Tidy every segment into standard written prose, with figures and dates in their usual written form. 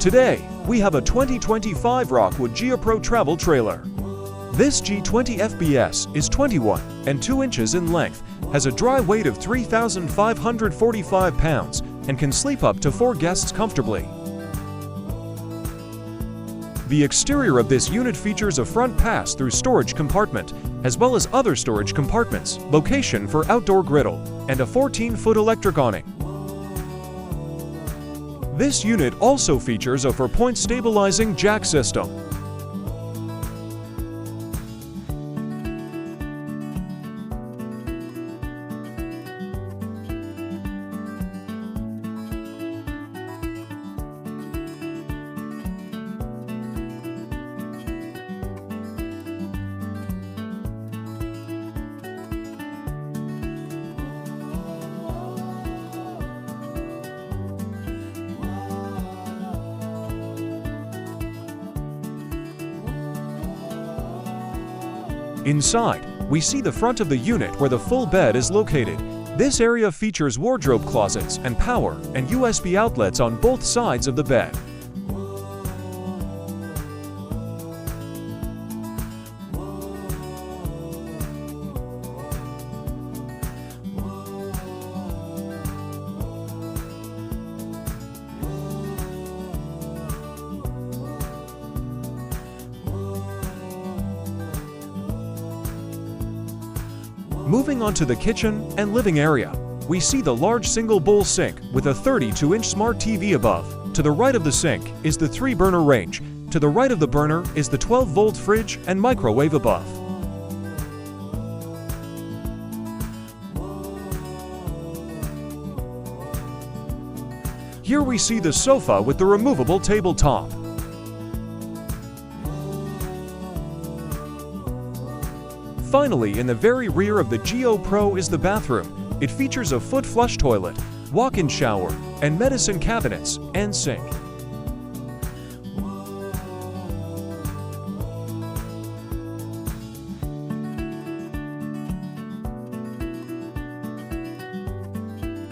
Today, we have a 2025 Rockwood Geo Pro travel trailer. This G20FBS is 21 and 2 inches in length, has a dry weight of 3,545 pounds, and can sleep up to 4 guests comfortably. The exterior of this unit features a front pass-through storage compartment, as well as other storage compartments, location for outdoor griddle, and a 14-foot electric awning. This unit also features a 4-point stabilizing jack system. Inside, we see the front of the unit where the full bed is located. This area features wardrobe closets and power and USB outlets on both sides of the bed. Moving on to the kitchen and living area, we see the large single bowl sink with a 32-inch smart TV above. To the right of the sink is the 3-burner range. To the right of the burner is the 12-volt fridge and microwave above. Here we see the sofa with the removable tabletop. Finally, in the very rear of the Geo Pro is the bathroom. It features a foot flush toilet, walk-in shower, and medicine cabinets and sink.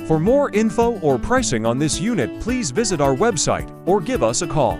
For more info or pricing on this unit, please visit our website or give us a call.